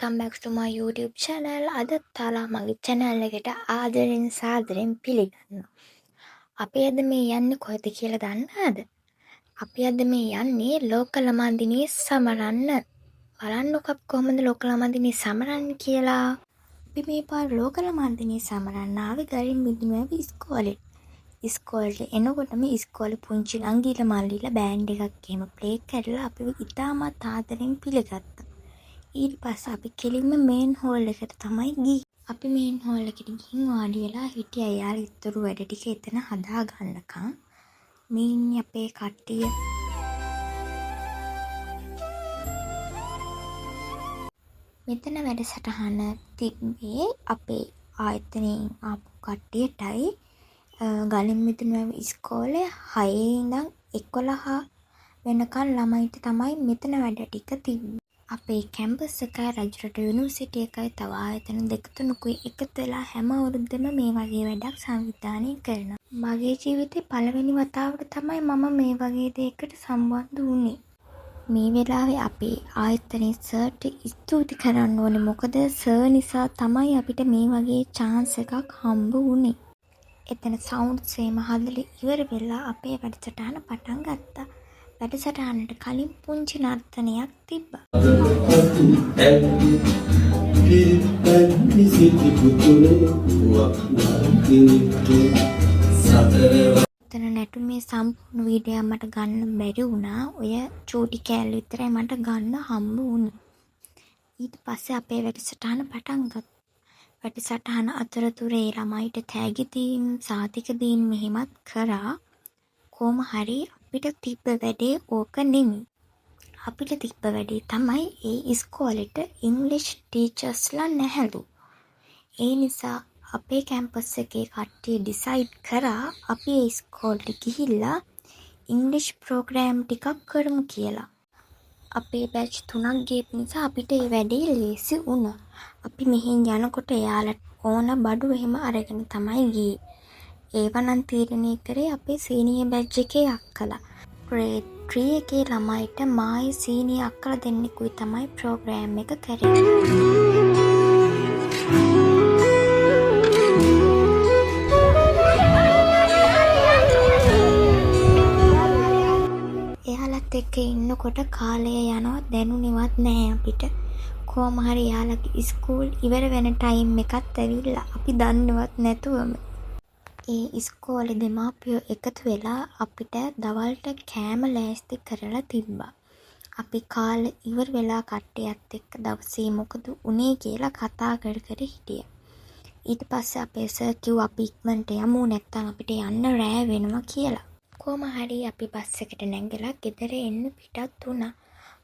welcome back to my YouTube channel. අද තාලා මගේ channel එකට ආදරෙන් සාදරෙන් පිළිගන්නවා. අපි අද මේ යන්නේ කොහෙද කියලා දන්නවද? අපි අද මේ යන්නේ ලෝක ළමා දිනේ සමරන්න. බලන්නකෝ කොහොමද ලෝක ළමා දිනේ සමරන්නේ කියලා. අපි මේ පාර ලෝක ළමා දිනේ සමරන්න ආවේ ගරින් මිදුනේ ඉස්කෝලේ. ඉස්කෝලේ එනකොටම ඉස්කෝලේ පුංචි ළංගිලා මල්ලිලා බෑන්ඩ් එකක් එහෙම ප්ලේ කරලා අපිව ඉතාමත් ආදරෙන් පිළිගත්තා. ඊට පස්සේ අපි කෙලින්ම මේන් හෝල් එකට තමයි ගියේ. අපි මේන් හෝල් එකට ගිහින් වාඩි වෙලා හිටියා. යාළුවෝ ඉතුරු වැඩ ටික එතන හදා ගන්නකම් මේ ඉන්නේ අපේ කට්ටිය. මෙතන වැඩසටහන තිබ්බේ අපේ ආයතනයෙන් ආපු කට්ටියටයි. ගලින් මිදුනේ ඉස්කෝලේ 6 ඉඳන් 11 වෙනකන් ළමයිට තමයි මෙතන වැඩ ටික තිබ්බේ. අපේ කැම්පස් එකයි රජරට යුනිවර්සිටි එකයි තව ආයතන දෙක තුනකුයි එකතු වෙලා හැම අවුරුද්දෙම මේ වගේ වැඩක් සංවිධානය කරනවා. මගේ ජීවිතේ පළවෙනි වතාවට තමයි මම මේ වගේ දෙයකට සම්බන්ධ වුණේ. මේ වෙලාවේ අපේ ආයතනයේ සර්ට ස්තුති කරන්න ඕනේ. මොකද සර් නිසා තමයි අපිට මේ වගේ chance එකක් හම්බ වුණේ. එතන සවුන්ඩ්ස් එහෙම හදලා ඉවර වෙලා අපේ වැඩසටහන පටන් ගත්තා. වැඩසටහනට කලින් පුංචි නර්තනයක් තිබ්බා. එතන නැටුමේ සම්පූර්ණ වීඩියෝ මට ගන්න බැරි වුණා. ඔය චූටි කෑල්ල විතරයි මට ගන්න හම්බ වුණේ. ඊට පස්සේ අපේ වැඩසටහන පටන් ගත්තා. වැඩසටහන අතරතුරේ ළමයිට තෑගි දීම්, සාතික දීම් මෙහෙමත් කරා. කොහොම හරි අපිට තිබ්බ වැඩේ ඕක නෙමෙයි. අපිට තිබ්බ වැඩේ තමයි ඒ ඉස්කෝලේට ඉංග්‍රීසි ටීචර්ස්ලා නැහැලු. ඒ නිසා අපේ කැම්පස් එකේ කට්ටිය ඩිසයිඩ් කරා අපි ඒ ඉස්කෝලේට ගිහිල්ලා ඉංග්‍රීසි ප්‍රෝග්‍රෑම් ටිකක් කරමු කියලා. අපේ බැච් 3ක් ගියපු නිසා අපිට ඒ වැඩේ ලේසි වුණා. අපි මෙහෙන් යනකොට එයාලට ඕන බඩු එහෙම අරගෙන තමයි ගියේ. ඒව නම් තීරණය කරේ අපේ සීනියර් බැච් එකේ අක්කලා. ග්‍රේඩ් 3 එකේ ළමයිට මායි සීනියර් අක්කලා දෙන්නෙකුයි තමයි ප්‍රෝග්‍රෑම් එක කරේ. එයාලත් එක්ක ඉන්නකොට කාලය යනවා දැනුනේවත් නෑ අපිට. කොහොම හරි එයාලගේ ඉස්කෝල් ඉවර වෙන ටයිම් එකත් ඇවිල්ලා අපි දන්නවත් නැතුවම ඒ ඉස්කෝලේ දෙමාපියෝ එකතු වෙලා අපිට දවල්ට කෑම ලෑස්ති කරලා තිබ්බා. අපි කාලේ ඉවර වෙලා කට්ටියත් එක්ක දවසේ මොකද උනේ කියලා කතා කර හිටියා. ඊට පස්සේ අපේ සර් කිව්වා අපි ඉක්මනට යමු නැත්නම් අපිට යන්න රෑ වෙනවා කියලා. කොහොම හරි අපි බස් එකට නැගලා ගෙදර එන්න පිටත් වුණා.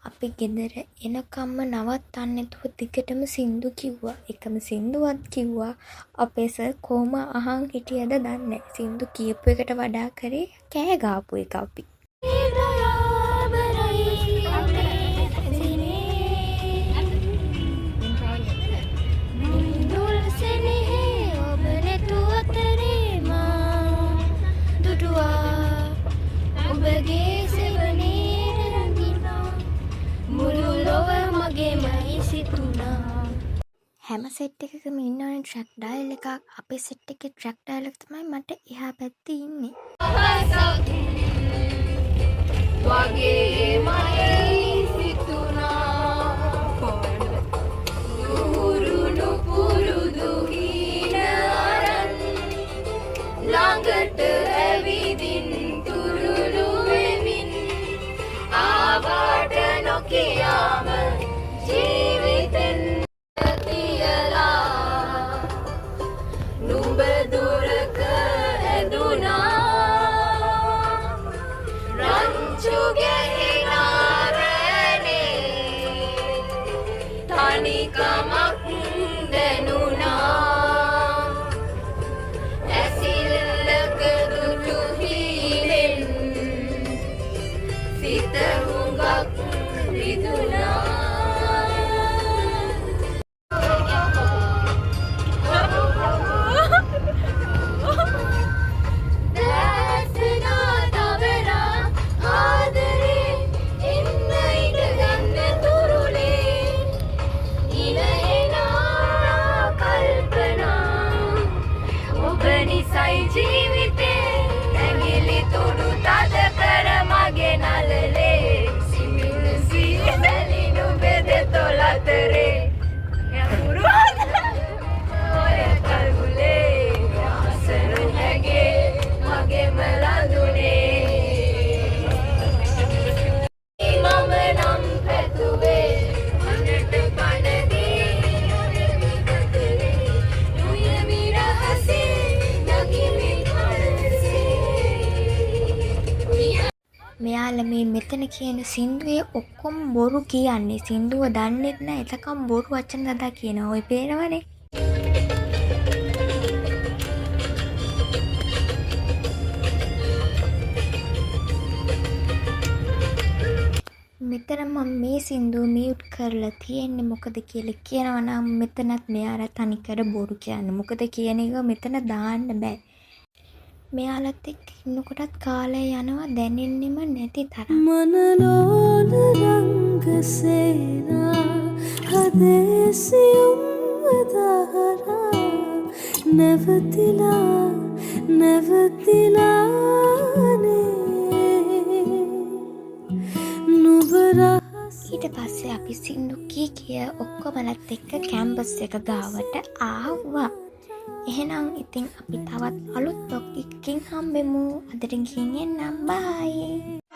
අපි ගෙදර එනකම්ම නවත්තන්න නැතුව දිගටම සින්දු කිව්වා. එකම සින්දුවක් කිව්වා. අපේ සර් කොහොම අහන් හිටියද දන්නේ නැහැ. සින්දු කියපු එකට වඩා කරේ කෑ ගාපු එක අපි. හැම සෙට් එකකම ඉන්නවනේ ට්‍රැක් ඩයල් එකක්. අපේ සෙට් එකේ ට්‍රැක් ඩයල් එක තමයි මට එහා පැත්තේ ඉන්නේ. ළඟට ඇවිදින් තුරුළු වෙමින් ආවාට නොකියාම ජීවිතෙන් නුඹ දුරක ඇදුනා රංචු ගැහිනාර මෙයාලා මේ මෙතන කියන සින්දුවේ ඔක්කොම බොරු කියන්නේ. සින්දුව දන්නෙත් නෑ. එතකම් බොරු වචන දදා කියනවා. ඔය පේනවනේ. මෙතන මම මේ සින්දුව මියුට් කරලා තියෙන්නේ මොකද කියලා කියනවා නම් මෙතනත් මෙයාලා තනිකර බොරු කියන්නේ. මොකද කියන එක මෙතන දාන්න බෑ. මෙයාලත් එක්ක ඉන්නකොටත් කාලය යනවා දැනෙන්නෙම නැති තරම්. මනලෝල රංගසේනා හදේසියුම් වදහරා නැවතිලානේ නුබරහස. ඊට පස්සේ අපි සින්දු කිය ඔක්කොමලත් එක්ක කැම්පස් එක ගාවට ආවා. එහෙනම් ඉතින් අපි තවත් අලුත් බ්ලොග් එකකින් හම්බෙමු. අදට ගිහින් එන්නම්. බයි.